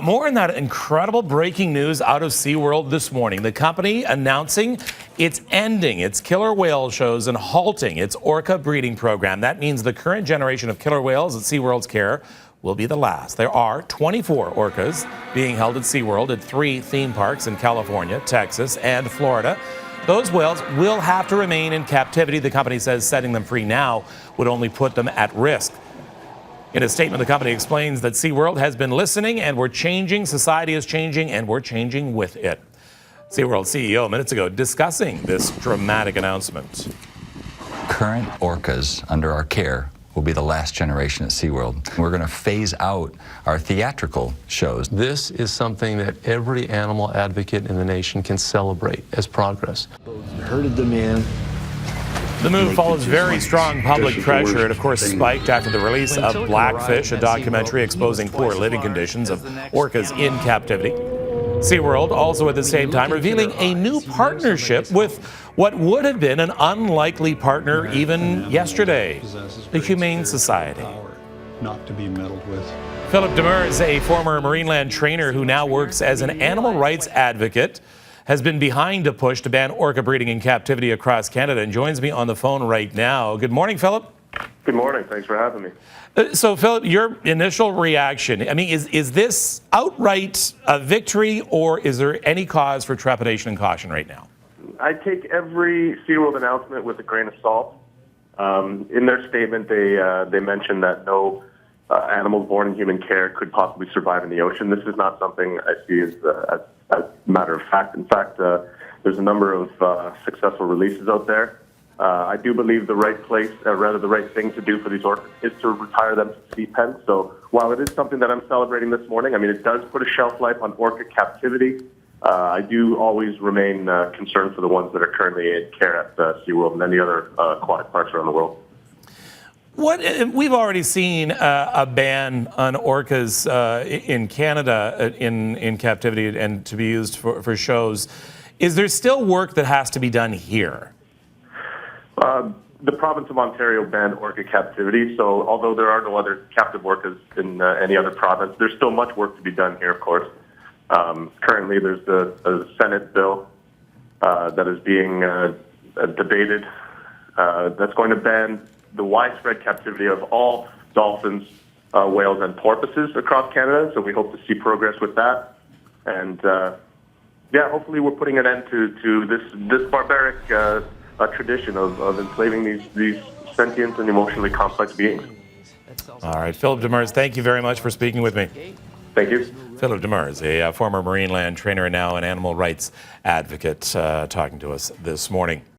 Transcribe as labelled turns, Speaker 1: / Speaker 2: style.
Speaker 1: more on that incredible breaking news out of SeaWorld this morning. The company announcing it's ending its killer whale shows and halting its Orca breeding program. That means the current generation of killer whales at SeaWorld's care will be the last. There are 24 orcas being held at SeaWorld at 3 theme parks in California, Texas, and Florida. Those whales will have to remain in captivity. The company says setting them free now would only put them at risk. In a statement, the company explains that SeaWorld has been listening and we're changing. Society is changing and we're changing with it. SeaWorld CEO minutes ago discussing this dramatic announcement.
Speaker 2: Current orcas under our care will be the last generation at SeaWorld. We're going to phase out our theatrical shows.
Speaker 3: This is something that every animal advocate in the nation can celebrate as progress.
Speaker 4: Herded them in.
Speaker 1: The move follows very strong public pressure. It, of course, spiked after the release of Blackfish, a documentary exposing poor living conditions of orcas in captivity. SeaWorld also at the same time revealing a new partnership with what would have been an unlikely partner even yesterday, the Humane Society.
Speaker 5: Not to be meddled with.
Speaker 1: Philip Demers, a former MarineLand trainer who now works as an animal rights advocate, has been behind a push to ban orca breeding in captivity across Canada and joins me on the phone right now. Good morning, Philip.
Speaker 6: Good morning. Thanks for having me.
Speaker 1: So, Philip, your initial reaction, I mean, is this outright a victory, or is there any cause for trepidation and caution right now?
Speaker 6: I take every SeaWorld announcement with a grain of salt. In their statement, they mentioned that no animals born in human care could possibly survive in the ocean. This is not something I see as a matter of fact. In fact, there's a number of successful releases out there. I do believe the right thing to do for these orcas is to retire them to sea pens. So while it is something that I'm celebrating this morning, I mean, it does put a shelf life on orca captivity. I do always remain concerned for the ones that are currently in care at SeaWorld and any other aquatic parks around the world.
Speaker 1: We've already seen a ban on orcas in Canada in captivity and to be used for shows. Is there still work that has to be done here?
Speaker 6: The province of Ontario banned orca captivity, so although there are no other captive orcas in any other province, there's still much work to be done here, of course. Currently, there's a Senate bill that is being debated that's going to ban the widespread captivity of all dolphins, whales, and porpoises across Canada. So we hope to see progress with that. And yeah, hopefully we're putting an end to this barbaric tradition of enslaving these sentient and emotionally complex beings.
Speaker 1: All right, Philip Demers, thank you very much for speaking with me.
Speaker 6: Thank you.
Speaker 1: Philip Demers, a former MarineLand trainer and now an animal rights advocate, talking to us this morning.